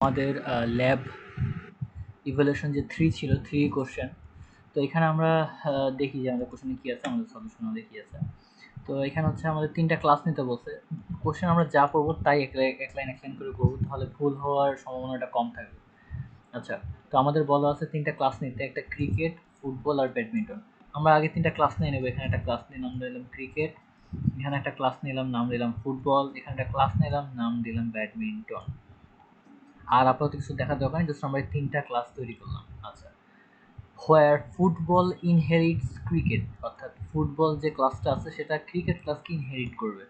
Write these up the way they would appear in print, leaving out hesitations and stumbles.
আমাদের lab evaluation যে 3 ছিল 3 কোশ্চেন। তো এখানে আমরা দেখি যে আমাদের কোশ্চেনে কি আছে, আমাদের সলিউশনও দেখি আছে। তো এখানে হচ্ছে আমাদের 3টা ক্লাস নিতে বলছে। কোশ্চেন আমরা যা পড়বো তাই এক লাইন করে করবো, তাহলে ভুল হওয়ার সম্ভাবনাটা কম থাকবে। আচ্ছা, তো আমাদের বলা আছে 3টা ক্লাস নিতে, একটা ক্রিকেট, ফুটবল আর ব্যাডমিন্টন। আমরা আগে 3টা ক্লাস নিয়ে নেব। এখানে একটা ক্লাস নিলাম, নাম দিলাম ক্রিকেট, এখানে একটা ক্লাস নিলাম, নাম দিলাম ফুটবল, এখানে একটা ক্লাস নিলাম, নাম দিলাম ব্যাডমিন্টন। আর আপাতত কিছু দেখার দরকার নেই, জাস্ট আমরা 3টা ক্লাস তৈরি করলাম। আচ্ছা, হোয়ার ফুটবল ইনহেরিটস ক্রিকেট, অর্থাৎ ফুটবল যে ক্লাসটা আছে সেটা ক্রিকেট ক্লাসকে ইনহেরিট করবে।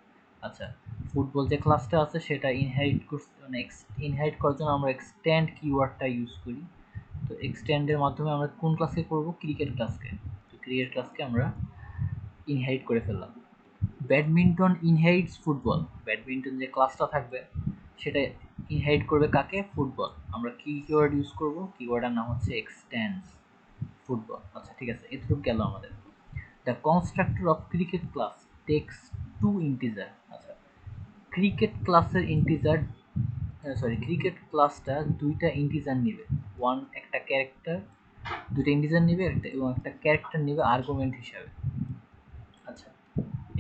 আচ্ছা, ফুটবল যে ক্লাসটা আছে সেটা ইনহেরিট করছে, মানে ইনহেরিট করার জন্য আমরা এক্সটেন্ড কিওয়ার্ডটা ইউজ করি। তো এক্সটেন্ডের মাধ্যমে আমরা কোন ক্লাসকে করব? ক্রিকেট ক্লাসকে। তো ক্রিকেট ক্লাসকে আমরা ইনহেরিট করে ফেললাম। ব্যাডমিন্টন ইনহেরিটস ফুটবল, ব্যাডমিন্টন যে ক্লাসটা থাকবে সেটা ইনহেরিট করবে কাকে? ফুটবল। আমরা কি কিওয়ার্ড ইউজ করব? কিওয়ার্ডের নাম হচ্ছে এক্সটেন্ডস ফুটবল। আচ্ছা ঠিক আছে, এটুকু গেল আমাদের। The constructor of cricket class takes two integer. আচ্ছা, ক্রিকেট ক্লাসের ইন্টিজার, সরি, ক্রিকেট ক্লাসটা দুইটা ইন্টিজার নেবে। একটা ক্যারেক্টার, দুইটা ইন্টিজার নেবে এবং একটা ক্যারেক্টার নেবে আর্গুমেন্ট হিসাবে। আচ্ছা,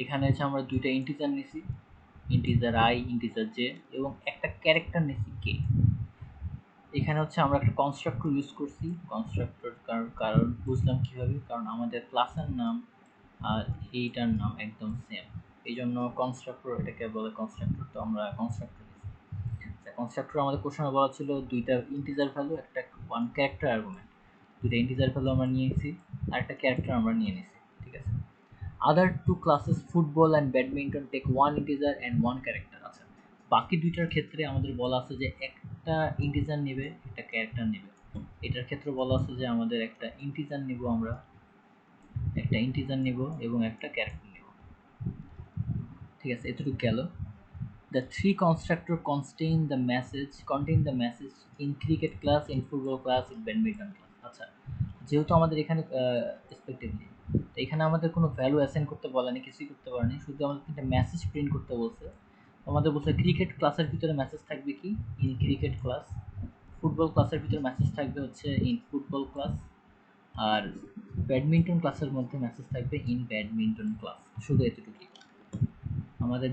এখানে হচ্ছে আমরা দুইটা ইন্টিজার নিছি, ইন্টিজার আই, ইন্টিজার জে, এবং একটা ক্যারেক্টার নিছি কে। এখানে হচ্ছে আমরা একটা কনস্ট্রাক্টর ইউজ করছি। কনস্ট্রাক্টর কারণ বুঝলাম কিভাবে, কারণ আমাদের ক্লাসের নাম আর এইটার নাম একদম সেম, এই জন্য কনস্ট্রাক্টর এটাকে বলে কনস্ট্রাক্টর। তো আমরা কনস্ট্রাক্টর নিছি। কনস্ট্রাক্টর আমাদের কোশ্চেনে বলা ছিল দুইটা ইন্টিজার ভ্যালু, একটা ওয়ান ক্যারেক্টার আর্গুমেন্ট। দুইটা ইন্টিজার ভ্যালু আমরা নিয়েছি আর একটা ক্যারেক্টার আমরা নিয়ে নিছি। ঠিক আছে। Other two classes football and badminton take one integer and one character. আচ্ছা, বাকি দুইটার ক্ষেত্রে আমাদের বলা আছে যে একটা ইন্টিজার নেবে, একটা ক্যারেক্টার নেবে। এটার ক্ষেত্রে বলা আছে যে আমাদের একটা ইন্টিজার নেব, আমরা একটা ইন্টিজার নেব এবং একটা ক্যারেক্টার নেব। ঠিক আছে, এতটুকু গেল। The three constructor contain the message in cricket class, in football class, in badminton class. আচ্ছা, যেহেতু আমাদের এখানে রেসপেক্টিভলি, তো এখানে আমাদের কোনো ভ্যালু অ্যাসাইন করতে বলে না, কিছুই করতে পারে না, শুধু আমাদের তিনটা মেসেজ প্রিন্ট করতে বলছে। আমাদের বলছে ক্রিকেট ক্লাসের ভিতরে মেসেজ থাকবে কি? In cricket class. ফুটবল ক্লাসের ভিতরে মেসেজ থাকবে হচ্ছে ইন ফুটবল ক্লাস। আর ব্যাডমিন্টন ক্লাসের মধ্যে মেসেজ থাকবে ইন ব্যাডমিন্টন ক্লাস। শুধু এতটুকুই। আমাদের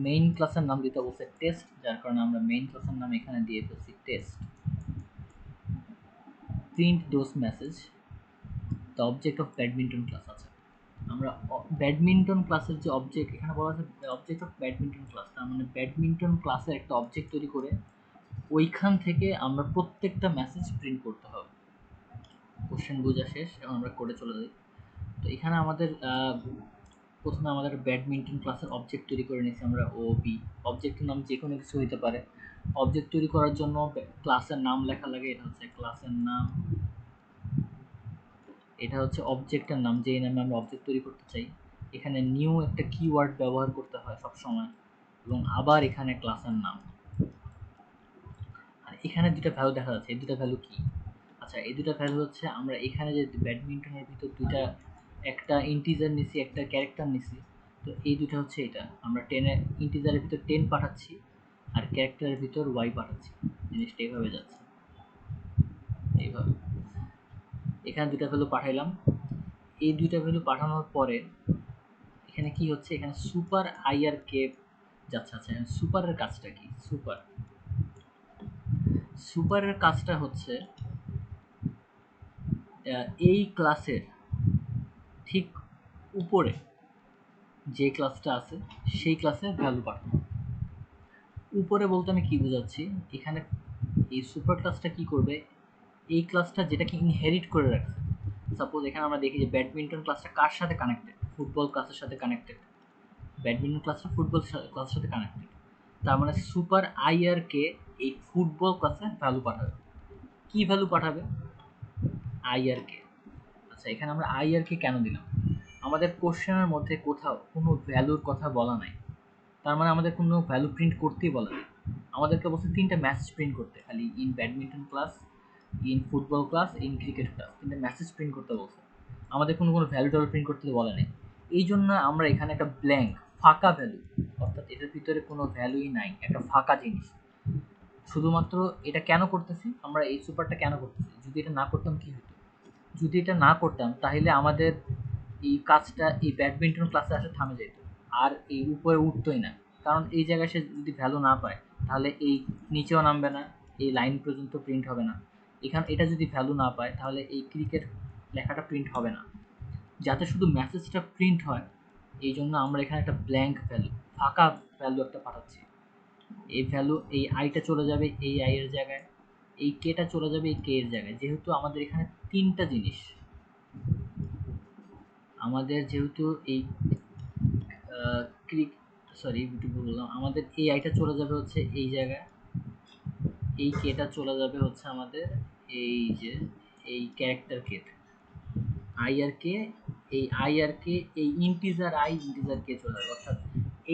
মেইন ক্লাসের নাম দিতে বলছে টেস্ট, যার কারণে আমরা মেইন ক্লাসের নাম এখানে দিয়ে ফেলছি test. Print those message the object of badminton class. আছে আমরা ব্যাডমিন্টন ক্লাসের যে অবজেক্ট এখানে বলা আছে, অবজেক্ট অফ ব্যাডমিন্টন ক্লাস, তার মানে ব্যাডমিন্টন ক্লাসের একটা অবজেক্ট তৈরি করে ওইখান থেকে আমরা প্রত্যেকটা মেসেজ প্রিন্ট করতে হবে। কোশ্চেন বোঝা শেষ, এখন আমরা করে চলে যাই। তো এখানে আমাদের প্রথমে আমাদের ব্যাডমিন্টন ক্লাসের অবজেক্ট তৈরি করে নিয়েছি আমরা, ও বি। অবজেক্টের নাম যে কোনো কিছু হইতে পারে। অবজেক্ট তৈরি করার জন্য ক্লাসের নাম লেখা লাগে, এটা হচ্ছে ক্লাসের নাম, এটা হচ্ছে অবজেক্টের নাম, যেই নামে আমরা অবজেক্ট তৈরি করতে চাই। এখানে নিউ একটা কিওয়ার্ড ব্যবহার করতে হয় সবসময়, এবং আবার এখানে ক্লাসের নাম। আর এখানে দুটো ভ্যালু দেখা যাচ্ছে, এই দুটো ভ্যালু কি? আচ্ছা, এই দুটো ভ্যালু হচ্ছে আমরা এখানে যে ব্যাডমিন্টনের ভিতর দুইটা, একটা ইন্টিজার নিছি, একটা ক্যারেক্টার নিছি। তো এই দুটো হচ্ছে, এটা আমরা ইন্টিজারের ভিতর 10 পাঠাচ্ছি আর ক্যারেক্টারের ভিতর ওয়াই পাঠাচ্ছি। জিনিসটা এইভাবে যাচ্ছে, এইভাবে। এখানে দুটা ভ্যালু পাঠাইলাম। এই দুইটা ভ্যালু পাঠানোর পরে এখানে কি হচ্ছে? এখানে সুপার আই আর কে যাচ্ছে। আচ্ছা, সুপারের কাজটা কি? সুপারের কাজটা হচ্ছে এই ক্লাসের ঠিক উপরে যে ক্লাসটা আছে সেই ক্লাসের ভ্যালু পাঠানো। উপরে বলতে আমি কি বোঝাচ্ছি, এখানে এই সুপার ক্লাসটা কি করবে? এই ক্লাসটা যেটাকে ইনহেরিট করে রাখছে, সাপোজ এখানে আমরা দেখি যে ব্যাডমিন্টন ক্লাসটা কার সাথে কানেক্টেড? ফুটবল ক্লাসের সাথে কানেক্টেড। ব্যাডমিন্টন ক্লাসটা ফুটবল ক্লাসের সাথে কানেক্টেড। তার মানে সুপার আই আর কে এই ফুটবল ক্লাসে ভ্যালু পাঠাবে। কি ভ্যালু পাঠাবে? আই আর কে। আচ্ছা, এখানে আমরা আই আর কে কেন দিলাম? আমাদের কোশ্চেনের মধ্যে কোথাও কোনো ভ্যালুর কথা বলা নাই, তার মানে আমাদের কোনো ভ্যালু প্রিন্ট করতেই বলে না। আমাদেরকে বলছে 3টা মেসেজ প্রিন্ট করতে, খালি in badminton class, in football class, in cricket class, 3টা মেসেজ প্রিন্ট করতে বলছে। আমাদের কোনো ভ্যালু ট্যালু প্রিন্ট করতে বলে নাই। এই জন্য আমরা এখানে একটা ব্ল্যাঙ্ক, ফাঁকা ভ্যালু, অর্থাৎ এটার ভিতরে কোনো ভ্যালুই নাই, একটা ফাঁকা জিনিস, শুধুমাত্র এটা কেন করতেছি, আমরা এই সুপারটা কেন করতেছি, যদি এটা না করতাম কি হতো, যদি এটা না করতাম তাহলে আমাদের এই কাজটা এই ব্যাডমিন্টন ক্লাসে আসে থামে যেত, আর এই উপরে উঠতোই না। কারণ এই জায়গায় সে যদি ভ্যালু না পায় তাহলে এই নিচেও নামবে না, এই লাইন পর্যন্ত প্রিন্ট হবে না। এটা যদি ভ্যালু না পায় তাহলে এই ক্রিকেট লেখাটা প্রিন্ট হবে না। যাতে শুধু মেসেজটা প্রিন্ট হয় এই জন্য আমরা এখানে একটা ব্ল্যাঙ্ক ভ্যালু, ফাঁকা ভ্যালু একটা পাঠাচ্ছি। এই ভ্যালু, এই আইটা চলে যাবে এই আই এর জায়গায়, এই কেটা চলে যাবে এই কে এর জায়গায়। যেহেতু আমাদের এখানে তিনটা জিনিস, আমাদের যেহেতু এই ক্রিক সরি একটু বললাম, আমাদের এই আইটা চলে যাবে হচ্ছে এই জায়গায়, এই কেটা চলে যাবে হচ্ছে আমাদের এই যে এই ক্যারেক্টার কে, আই আর কে, এই আই আর কে, এই ইন্টিজার আই ইন্টিজার কে চলে যাবে। অর্থাৎ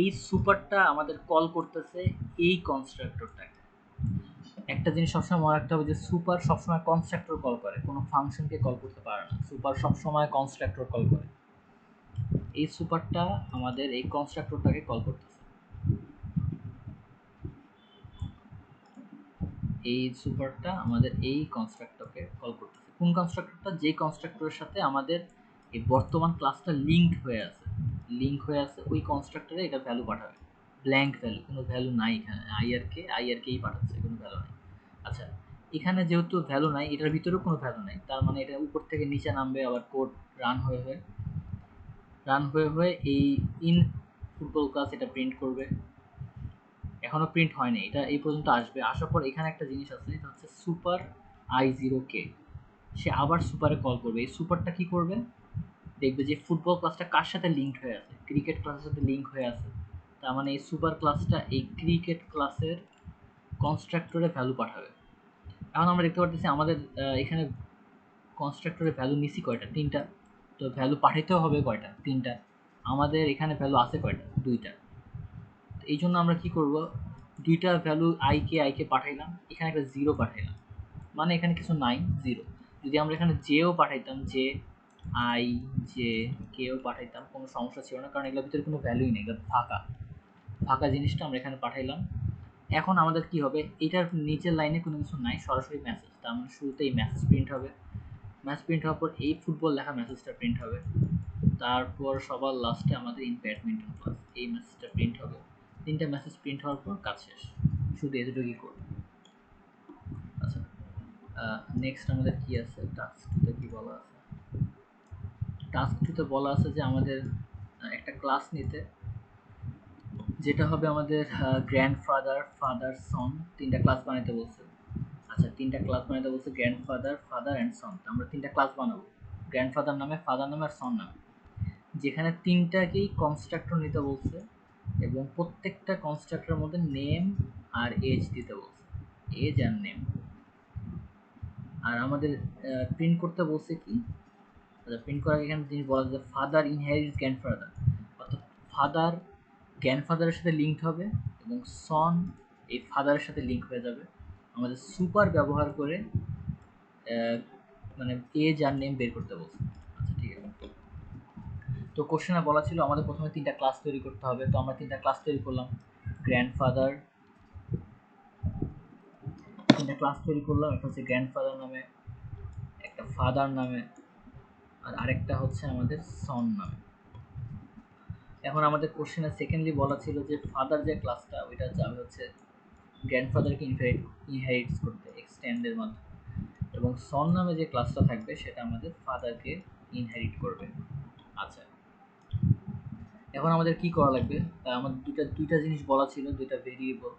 এই সুপারটা আমাদের কল করতেছে এই কনস্ট্রাক্টরটাকে। একটা জিনিস সবসময় মনে রাখতে হবে যে সুপার সবসময় কনস্ট্রাক্টর কল করে, কোনো ফাংশনকে কল করতে পারে না। সুপার সবসময় কনস্ট্রাক্টর কল করে। এই সুপারটা আমাদের এই কনস্ট্রাক্টরটাকে কল করতেছে, এই সুপারটা আমাদের এই কনস্ট্রাক্টরকে কল করতেছে। কোন কনস্ট্রাক্টরটা? যেই কনস্ট্রাক্টরের সাথে আমাদের এই বর্তমান ক্লাসটা লিঙ্ক হয়ে আছে ওই কনস্ট্রাক্টরে এটা ভ্যালু পাঠাবে। ব্ল্যাঙ্ক ভ্যালু, কোনো ভ্যালু নাই এখানে। আই আর কেই পাঠাচ্ছে, কোনো ভ্যালু নাই। আচ্ছা, এখানে যেহেতু ভ্যালু নাই, এটার ভিতরেও কোনো ভ্যালু নাই, তার মানে এটা উপর থেকে নিচে নামবে, আবার কোড রান হয়ে এই ইন ফুটবল ক্লাস এটা প্রিন্ট করবে। এখনো প্রিন্ট হয়নি, এটা এই পর্যন্ত আসবে। আসার পর এখানে একটা জিনিস আছে, এটা হচ্ছে সুপার i0k। সে আবার সুপারে কল করবে। এই সুপারটা কি করবে, দেখবে যে ফুটবল ক্লাসটা কার সাথে লিঙ্ক হয়ে আছে, ক্রিকেট ক্লাসের সাথে লিঙ্ক হয়ে আছে। তার মানে এই সুপার ক্লাসটা এই ক্রিকেট ক্লাসের কনস্ট্রাক্টরে ভ্যালু পাঠাবে। এখন আমরা দেখতে পাচ্ছি আমাদের এখানে কনস্ট্রাক্টরে ভ্যালু নিছি কয়টা? তিনটা। তো ভ্যালু পাঠাইতেও হবে কয়টা? তিনটা। আমাদের এখানে ভ্যালু আছে কয়টা? দুইটা। এই জন্য আমরা কি করব, দুইটা ভ্যালু আইকে পাঠাইলাম, এখানে একটা জিরো পাঠাইলাম, মানে এখানে কিছু নাই, জিরো। যদি আমরা এখানে জেও পাঠাইতাম, জে আই জে কেও পাঠাইতাম, কোনো সমস্যা ছিল না, কারণ এগুলোর ভিতরে কোনো ভ্যালুই নেই, এগুলো ফাঁকা ফাঁকা জিনিসটা আমরা এখানে পাঠাইলাম। এখন আমাদের কি হবে, এটার নিচের লাইনে কোনো কিছু নাই, সরাসরি মেসেজ। তার মানে শুরুতে এই মেসেজ প্রিন্ট হবে, ম্যাচ প্রিন্ট হওয়ার পর এই ফুটবল লেখা মেসেজটা প্রিন্ট হবে, তারপর সবার লাস্টে আমাদের ইন ব্যাডমিন্টন ক্লাস এই মেসেজটা প্রিন্ট হবে। তিনটা মেসেজ প্রিন্ট হওয়ার পর কাজ শেষ, শুধু এতটুকুই কোড। আচ্ছা, নেক্সট আমাদের কি আছে, টাস্ক টুতে কি বলা আছে? টাস্ক টুতে বলা আছে যে আমাদের একটা ক্লাস নিতে, যেটা হবে আমাদের গ্র্যান্ডফাদার, ফাদার, সন, তিনটা ক্লাস বানাতে বলছে। আচ্ছা, তিনটা ক্লাস বানাতে বলছে, গ্র্যান্ডফাদার, ফাদার অ্যান্ড সন। আমরা তিনটা ক্লাস বানাবো, গ্র্যান্ডফাদার নামে, ফাদার নামে আর সন নামে, যেখানে তিনটাকেই কনস্ট্রাক্টর নিতে বলছে এবং প্রত্যেকটা কনস্ট্রাক্টরের মধ্যে নেম আর এজ দিতে বলছে, এজ আর নেম। আর আমাদের প্রিন্ট করতে বলছে কি, প্রিন্ট করার এখানে জিনিস বলা যায়, ফাদার ইনহেরিটস গ্র্যান্ডফাদার, অর্থাৎ ফাদার গ্র্যান্ডফাদারের সাথে লিঙ্কড হবে এবং সন এই ফাদারের সাথে লিঙ্ক হয়ে যাবে। আমাদের সুপার ব্যবহার করে মানে এজ আর নেম বের করতে বলছে। আচ্ছা, ঠিক আছে। তো কোশ্চেনে বলা ছিল আমাদের প্রথমে তিনটা ক্লাস তৈরি করতে হবে, তো আমরা তিনটা ক্লাস তৈরি করলাম। গ্র্যান্ডফাদার, তিনটা ক্লাস তৈরি করলাম, একটা হচ্ছে গ্র্যান্ডফাদার নামে, একটা ফাদার নামে, আর আরেকটা হচ্ছে আমাদের সন নামে। এখন আমাদের কোশ্চেনে সেকেন্ডলি বলা ছিল যে ফাদার যে ক্লাসটা ওইটা যাবে হচ্ছে গ্র্যান্ডফাদারকে ইনহেরিটস করতে এক্সটেন্ডের মাধ্যমে, এবং সন নামে যে ক্লাসটা থাকবে সেটা আমাদের ফাদারকে ইনহেরিট করবে। আচ্ছা, এখন আমাদের কি করা লাগবে, আমাদের দুইটা জিনিস বলা ছিল, দুইটা ভেরিয়েবল,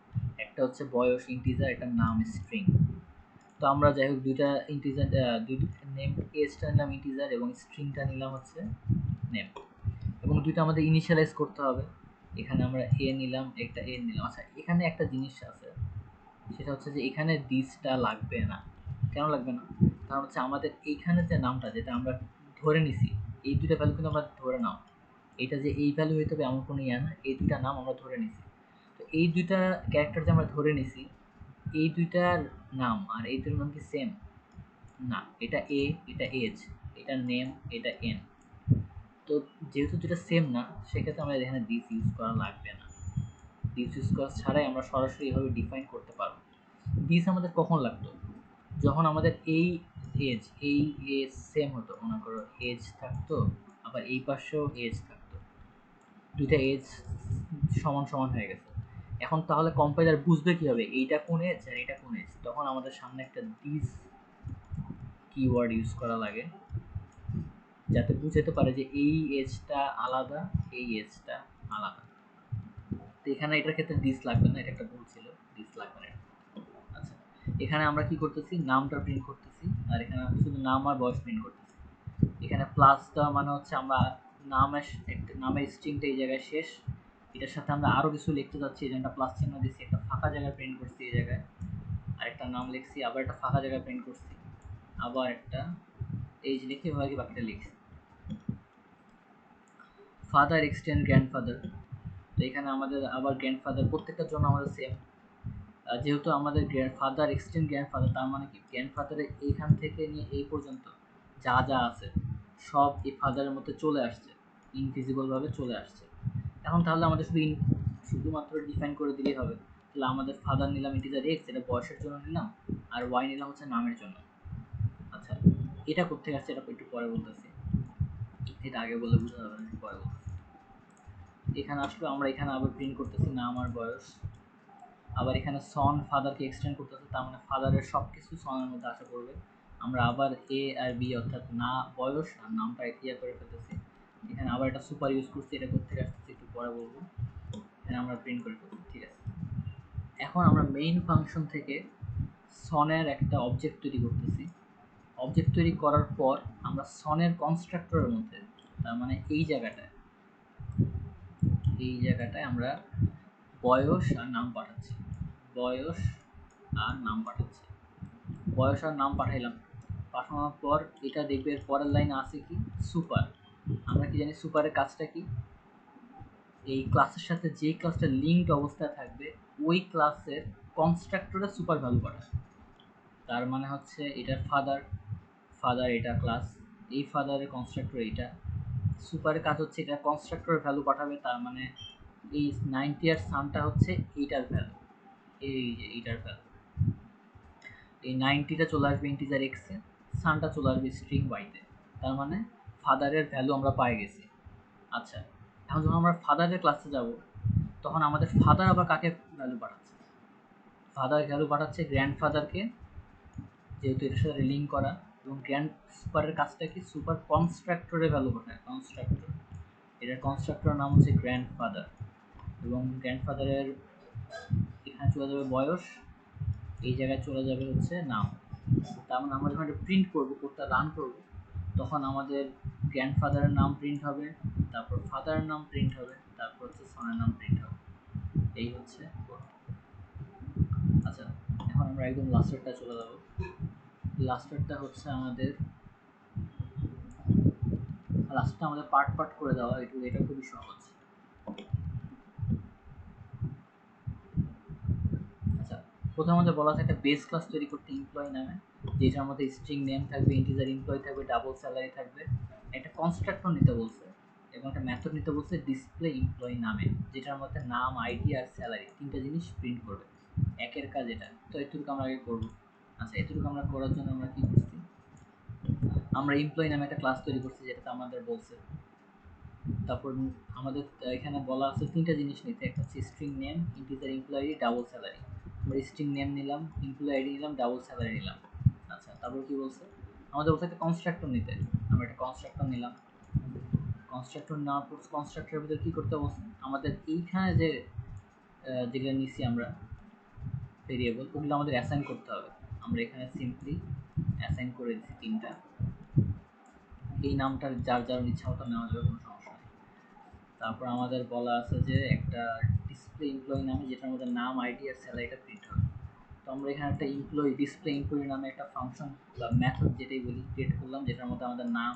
একটা হচ্ছে বয়স ইন্টিজার, একটা নাম স্ট্রিং। তো আমরা যাই হোক দুইটা ইন্টিজার, দুইটা নেম, এজটা নিলাম ইন্টিজার এবং স্ট্রিংটা নিলাম হচ্ছে নেম, এবং দুইটা আমাদের ইনিশিয়ালাইজ করতে হবে। এখানে আমরা এ নিলাম, একটা এ নিলাম। আচ্ছা, এখানে একটা জিনিস আছে, সেটা হচ্ছে যে এখানে দিসটা লাগবে না। কেন লাগবে না? কারণ হচ্ছে আমাদের এইখানে যে নামটা যেটা আমরা ধরে নিছি, এই দুইটা ভ্যালু কিন্তু আমরা ধরে নাও, এটা যে এই ভ্যালু হইতে হবে এমন কোনো ইয়া না, এই দুইটা নাম আমরা ধরে নিছি। তো এই দুইটা ক্যারেক্টার যে আমরা ধরে নিছি, এই দুইটার নাম আর এই দুটোর নাম কি সেম? না, এটা এ, এটা এজ, এটা নেম, এটা এন। তো যেহেতু দুটা সেম না, সেক্ষেত্রে আমাদের এখানে দিস ইউজ করা লাগবে না। দিস ইউজ করা ছাড়াই আমরা সরাসরি এভাবে ডিফাইন করতে পারবো। দিস আমাদের কখন লাগতো? যখন আমাদের এই এজ সেম হতো, মনে করো এজ থাকতো, আবার এই পাশেও এজ থাকতো, দুইটা এজ সমান সমান হয়ে গেছে। এখন তাহলে কম্পাইলার বুঝবে কিভাবে এইটা কোন এজ আর এটা কোন এজ? তখন আমাদের সামনে একটা দিস কিওয়ার্ড ইউজ করা লাগে, যাতে বুঝাতে পারে যে এই এজটা আলাদা, এই এজটা আলাদা। তো এখানে এটার ক্ষেত্রে দিস লাগবে না, এটা একটা ভুল ছিল, দিস লাগবে না। আচ্ছা, এখানে আমরা কি করতেছি, নামটা প্রিন্ট করতেছি, আর এখানে শুধু নাম আর বয়স প্রিন্ট করতেছি। এখানে প্লাস দেওয়া মানে হচ্ছে আমরা নামের স্ট্রিংটা এই জায়গায় শেষ, এটার সাথে আমরা আরো কিছু লিখতে যাচ্ছি, এই জন্য প্লাস চিহ্ন দিচ্ছি, একটা ফাঁকা জায়গায় প্রিন্ট করছি এই জায়গায়, আর একটা নাম লিখছি, আবার একটা ফাঁকা জায়গায় প্রিন্ট করছি, আবার একটা এই যে লিখে এভাবে বাকিটা লিখছি। ফাদার এক্সটেন্ড গ্র্যান্ডফাদার, তো এখানে আমাদের আবার গ্র্যান্ডফাদার প্রত্যেকটার জন্য আমাদের সেম, যেহেতু আমাদের ফাদার এক্সটেন্ড গ্র্যান্ডফাদার, তার মানে কি গ্র্যান্ডফাদারের এইখান থেকে নিয়ে এই পর্যন্ত যা যা আছে সব এই ফাদারের মধ্যে চলে আসছে, ইনভিজিবল ভাবে চলে আসছে। এখন তাহলে আমাদের শুধুমাত্র ডিফাইন করে দিলেই হবে। তাহলে আমাদের ফাদার নিলাম ইন্টিজার এক্স, এটা বয়সের জন্য নিলাম, আর ওয়াই নিলাম হচ্ছে নামের জন্য। আচ্ছা, এটা কোথেকে আসছে এটা একটু পরে বলতেছি, এটা আগে বললে বুঝতে হবে না, পরে বলতেছি। এখানে আসলে আমরা এখানে আবার প্রিন্ট করতেছি নাম আর বয়স, আবার এখানে সন ফাদারকে এক্সটেন্ড করতেছে, তার মানে ফাদারের সব কিছু সনের মধ্যে আসা পড়বে। আমরা আবার এ আর বি অর্থাৎ না বয়স আর নামটা ক্লিয়ার করে ফেলতেছি। এখানে আবার একটা সুপার ইউজ করছি, এটা কোথেকে আসতেছে একটু পরে বলবো। এখানে আমরা প্রিন্ট করে ফেলছি, ঠিক আছে। এখন আমরা মেইন ফাংশন থেকে সনের একটা অবজেক্ট তৈরি করতেছি। অবজেক্ট তৈরি করার পর আমরা সনের কনস্ট্রাক্টরের মধ্যে, তার মানে এই জায়গাটায় আমরা বয়স আর নাম পাঠাচ্ছি, বয়স আর নাম পাঠাচ্ছি, বয়স আর নাম পাঠাইলাম। পাঠানোর পর এটা দেখবে এর পরের লাইনে আছে কি, সুপার। আমরা কি জানি সুপারের কাজটা কি, এই ক্লাসের সাথে যে ক্লাসটা লিঙ্কড অবস্থায় থাকবে ওই ক্লাসের কনস্ট্রাক্টরে সুপার ভ্যালু পাঠায়। তার মানে হচ্ছে এটার ফাদার এটা ক্লাস, এই ফাদারের কনস্ট্রাক্টর এটা, সুপারের কাজ হচ্ছে এটা কনস্ট্রাক্টরের ভ্যালু পাঠাবে, তার মানে এই 90 এর সানটা হচ্ছে এইটার ভ্যালু, এই যে এইটার ভ্যালু, এই 90টা চলে আসবে ইন্টিজার এক্স এ, সানটা চলে আসবে স্ট্রিং ওয়াইতে, তার মানে ফাদারের ভ্যালু আমরা পাই গেছি। আচ্ছা, এখন যখন আমরা ফাদারের ক্লাসে যাব, তখন আমাদের ফাদার আবার কাকে ভ্যালু পাঠাচ্ছে, ফাদার ভ্যালু পাঠাচ্ছে গ্র্যান্ডফাদারকে, যেহেতু এটার সাথে লিঙ্ক করা, এবং গ্র্যান্ড সুপারের কাজটা কি, সুপার কনস্ট্রাক্টরের ভ্যালু পাঠায়, কনস্ট্রাক্টর, এটার কনস্ট্রাক্টরের নাম হচ্ছে গ্র্যান্ডফাদার, এবং গ্র্যান্ডফাদারের এখানে চলে যাবে বয়স, এই জায়গায় চলে যাবে হচ্ছে নাম। তার মানে আমরা যখন এটা প্রিন্ট করবো, কোডটা রান করবো, তখন আমাদের গ্র্যান্ডফাদারের নাম প্রিন্ট হবে, তারপর ফাদারের নাম প্রিন্ট হবে, তারপর হচ্ছে সনের নাম প্রিন্ট হবে, এই হচ্ছে। আচ্ছা, এখন আমরা একদম লাস্টেরটা চলে যাবো। লাস্টেরটা হচ্ছে আমাদের পার্ট পার্ট করে দেওয়া, এটা খুবই সহজ। আচ্ছা, প্রথমে আমাদের বলা আছে একটা বেস ক্লাস তৈরি করতে এমপ্লয়ি নামে, যেটার মধ্যে স্ট্রিং নেম থাকবে, ইন্টিজার এমপ্লয়ি থাকবে, ডাবল স্যালারি থাকবে, একটা কনস্ট্রাক্টর নিতে বলছে, এবং একটা মেথড নিতে বলছে ডিসপ্লে এমপ্লয়ি নামে, যেটার মধ্যে নাম, আইডি আর স্যালারি তিনটা জিনিস প্রিন্ট করবে। একের কাজ এটা, তো এটুকু আমরা আগে করবো। আচ্ছা, এটুকু আমরা করার জন্য আমরা কি করছি, আমরা এমপ্লয়ি নামে একটা ক্লাস তৈরি করছি, যেটা আমাদের বলছে। তারপর আমাদের এখানে বলা আছে তিনটা জিনিস নিতে, একটা হচ্ছে string name, integer employee, double salary. আমরা স্ট্রিং নেম নিলাম, এমপ্লয়ি আইডি নিলাম, ডাবল স্যালারি নিলাম। আচ্ছা, তারপর কি বলছে, আমাদের বলছে একটা কনস্ট্রাক্টর নিতে, আমরা একটা কনস্ট্রাক্টর নিলাম। কনস্ট্রাক্টর নেওয়ার পর কনস্ট্রাক্টরের ভিতরে কি করতে বলছে, আমাদের এইখানে যেগুলো নিছি আমরা ভেরিয়েবল, ওগুলো আমাদের অ্যাসাইন করতে হবে। আমরা এখানে সিম্পলি অ্যাসাইন করে দিচ্ছি তিনটা, এই নামটার যার যার ইচ্ছা মতো নেওয়া যাবে, কোনো সমস্যা নেই। তারপর আমাদের বলা আছে যে একটা ডিসপ্লে এমপ্লয়ি নামে, যেটার মধ্যে নাম, আইডি আর স্যালারিটা প্রিন্ট হবে। তো আমরা এখানে একটা ডিসপ্লে এমপ্লয়ি নামে একটা ফাংশন বা মেথড যেটাই বলি ক্রিয়েট করলাম, যেটার মধ্যে আমাদের নাম,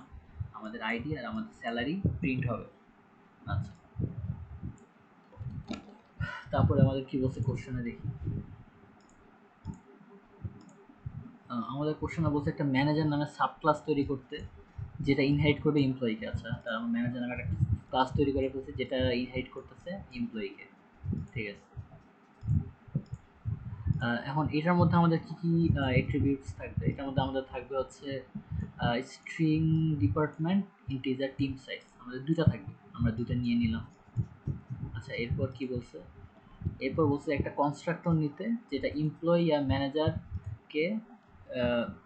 আমাদের আইডি আর আমাদের স্যালারি প্রিন্ট হবে। আচ্ছা, তারপরে আমাদের কি বলছে কোশ্চেনে দেখি, আমাদের কোশ্চেনে বলছে একটা ম্যানেজার নামে সাব ক্লাস তৈরি করতে, যেটা ইনহেরিট করবে এমপ্লয়িকে। আচ্ছা, তার ম্যানেজার নামে একটা ক্লাস তৈরি করে ফেলছে, যেটা ইনহেরিট করতেছে এমপ্লয়িকে, ঠিক আছে। এখন এটার মধ্যে আমাদের কি কি অ্যাট্রিবিউটস থাকবে, এটার মধ্যে আমাদের থাকবে হচ্ছে string department integer team size, আমাদের দুইটা থাকবে, আমরা দুইটা নিয়ে নিলাম। আচ্ছা এরপর কি বলছে, এরপর বলছে একটা কনস্ট্রাক্টর নিতে যেটা এমপ্লয়ি আর ম্যানেজারকে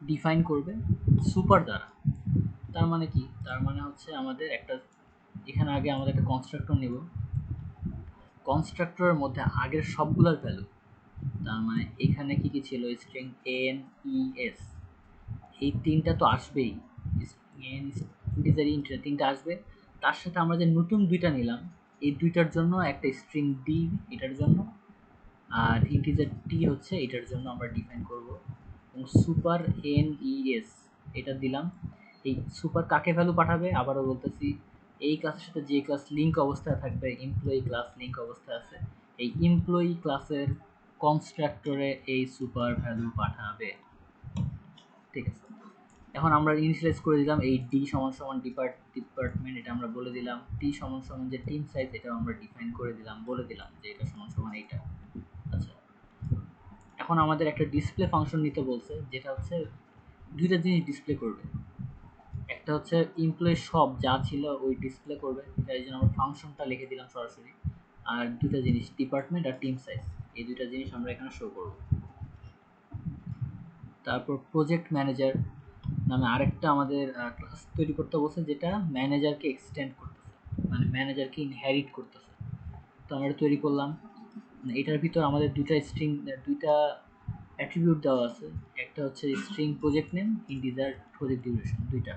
ডিফাইন করবে সুপার দ্বারা। তার মানে কি, তার মানে হচ্ছে আমাদের একটা, এখানে আগে আমাদের একটা কনস্ট্রাক্টর নেব, কনস্ট্রাক্টরের মধ্যে আগের সবগুলোর ভ্যালু, তার মানে এখানে কি কি ছিল, স্ট্রিং এন ই এস, এই তিনটা তো আসবেই, ইন্টিজার ইন্ট তিনটা আসবে। তার সাথে আমরা যে নতুন দুইটা নিলাম, এই দুইটার জন্য একটা স্ট্রিং ডি এটার জন্য, আর ইন্টিজার টি হচ্ছে এটার জন্য আমরা ডিফাইন করব। এবং সুপার এন ই এস এটা দিলাম। এই সুপার কাকে ভ্যালু পাঠাবে, আবারও বলতেছি, এই ক্লাসের সাথে যে ক্লাস লিঙ্ক অবস্থায় থাকবে, এমপ্লয়ি ক্লাস লিঙ্ক অবস্থায় আছে, এই এমপ্লয়ি ক্লাসের কনস্ট্রাক্টরে এই সুপার ভ্যালু পাঠাবে। ঠিক আছে, এখন আমরা ইনিশিয়ালাইজ করে দিলাম এই ডি সমান সমান ডিপার্টমেন্ট, এটা আমরা বলে দিলাম, টি সমান সমান যে টিম সাইজ এটা আমরা ডিফাইন করে দিলাম, বলে দিলাম যে এটা সমান সমান এইটা। আচ্ছা এখন আমাদের একটা ডিসপ্লে ফাংশন নিতে বলছে, যেটা হচ্ছে দুইটা জিনিস ডিসপ্লে করবে, একটা হচ্ছে এমপ্লয়ি সব যা ছিল ওই ডিসপ্লে করবে, তাই জন্য আমরা ফাংশনটা লিখে দিলাম সরাসরি। আর দুইটা জিনিস ডিপার্টমেন্ট আর টিম সাইজ, এই দুইটা জিনিস আমরা এখানে শো করব। তারপর প্রজেক্ট ম্যানেজার নামে আরেকটা আমাদের ক্লাস তৈরি করতে বলছে, যেটা ম্যানেজারকে এক্সটেন্ড করতেছে, মানে ম্যানেজারকে ইনহেরিট করতেছে। তো আমরা তৈরি করলাম, এটার ভিতর আমাদের দুইটা অ্যাট্রিবিউট দেওয়া আছে, একটা হচ্ছে string project name, integer project duration, দুইটা।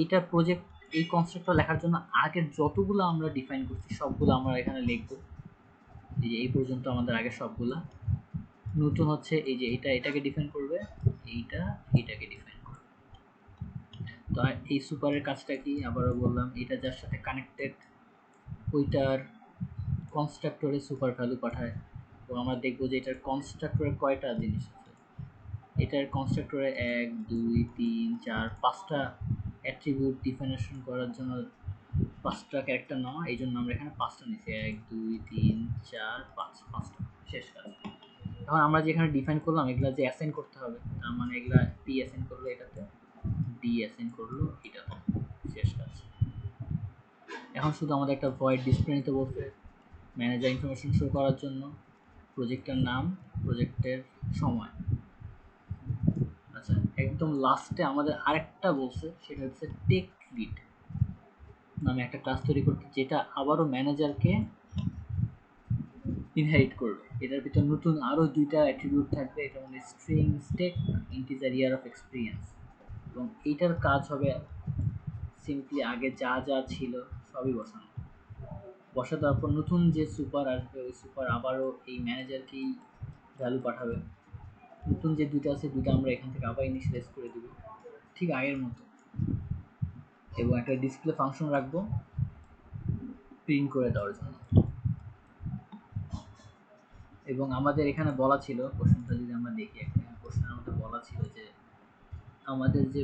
এইটা প্রজেক্ট, এই কনসেপ্টটা লেখার জন্য আগের যতগুলো আমরা ডিফাইন করছি সবগুলো আমরা এখানে লিখব, এই যে এই পর্যন্ত আমাদের আগে সবগুলা। নতুন হচ্ছে এই যে এটা এটাকে ডিফাইন করবে, এইটা এটাকে ডিফাইন করবে। তো এই সুপারের কাজটা কি, আবারও বললাম, এটা যার সাথে কানেক্টেড ওইটার কনস্ট্রাক্টরে সুপার ভ্যালু পাঠায়। তো আমরা দেখবো যে এটার কনস্ট্রাক্টরে কয়টা জিনিস আছে, এটার কনস্ট্রাক্টরে 1 2 3 4 5টা অ্যাট্রিবিউট ডিফিনিশন করার জন্য 5টা ক্যারেক্টার নেওয়া, এই জন্য আমরা এখানে 5টা নিচ্ছি, 1 2 3 4 5, 5টা শেষ কাজ। এখন আমরা যে এখানে ডিফাইন করলাম এগুলা যে অ্যাসাইন করতে হবে, তার মানে এগুলা টি অ্যাসাইন করলো এটাতে, ডি অ্যাসাইন করলো এটাতে, শেষ কাজ। এখন শুধু আমাদের একটা ভয়েড ডিসপ্লে নিতে বলছে ম্যানেজার ইনফরমেশন শো করার জন্য, প্রজেক্টের নাম, প্রজেক্টের সময়। আচ্ছা একদম লাস্টে আমাদের আরেকটা বলছে, সেটা হচ্ছে টেক লিড নামে একটা ক্লাস তৈরি করতে, যেটা আবারও ম্যানেজারকে ইনহেরিট করবে। এটার ভিতর নতুন আরও দুইটা অ্যাট্রিবিউট থাকবে, এটা মধ্যে স্ট্রিং স্টেক, ইন্টিজার ইয়ার অফ এক্সপিরিয়েন্স। এবং এইটার কাজ হবে সিম্পলি আগে যা যা ছিল সবই বসানো, বসা দেওয়ার পর নতুন যে সুপার আসবে ওই সুপার আবারও এই ম্যানেজারকেই ভ্যালু পাঠাবে। নতুন যে দুইটা আছে দুইটা আমরা এখান থেকে আবার ইনিশিয়ালাইজ করে দিব ঠিক আগের মতো, এবং একটা ডিসপ্লে ফাংশন রাখবো প্রিন্ট করে দেওয়ার জন্য। এবং আমাদের এখানে বলা ছিল, কোশ্চেনটা যদি আমরা দেখি, একটা কোশ্চেনের মধ্যে বলা ছিল যে আমাদের যে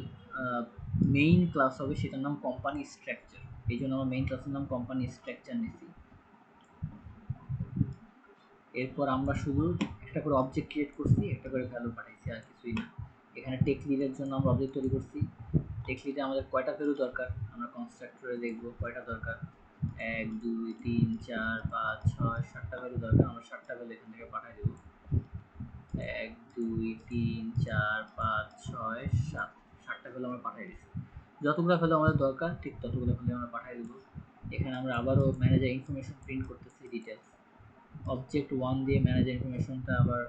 মেইন ক্লাস হবে সেটার নাম কোম্পানি স্ট্রাকচার, এই জন্য আমার মেইন ক্লাসের নাম কোম্পানি স্ট্রাকচার নিচ্ছি। এরপর আমরা শুধু একটা করে অবজেক্ট ক্রিয়েট করছি, একটা করে ভ্যালু পাঠাইছি, আর কিছুই না। এখানে টেক লিডের জন্য আমরা অবজেক্ট তৈরি করছি, টেক লিডে আমাদের কয়টা ভ্যালু দরকার আমরা কনস্ট্রাক্টরে দেখবো কয়টা দরকার, 1 2 3 4 5 6 7টা ভ্যালু দরকার, আমরা 7টা ভ্যালু এখান থেকে পাঠিয়ে দেবো, 1 2 3 4 5 6 7, 7টা ভ্যালু আমরা পাঠিয়ে দিচ্ছি। যতগুলো ভ্যালু আমাদের দরকার ঠিক ততগুলো ভ্যালু আমরা পাঠিয়ে দেবো। এখানে আমরা আবারও ম্যানেজার ইনফরমেশন প্রিন্ট করতেছি, ডিটেলস অবজেক্ট 1 দিয়ে ম্যানেজার ইনফরমেশনটা আবার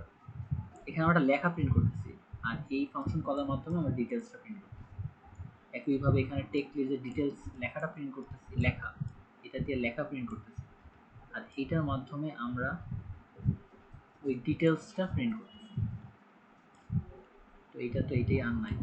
এখানে আমরা লেখা প্রিন্ট করতেছি, আর এই ফাংশন কলার মাধ্যমে আমরা ডিটেলসটা প্রিন্ট করতেছি। একইভাবে এখানে টেক লিজের ডিটেলস লেখাটা প্রিন্ট করতেছি, লেখা এটা দিয়ে লেখা প্রিন্ট করতেছি, আর এইটার মাধ্যমে আমরা ওই ডিটেলসটা প্রিন্ট করতেছি। তো এইটা তো এইটাই আর নাই।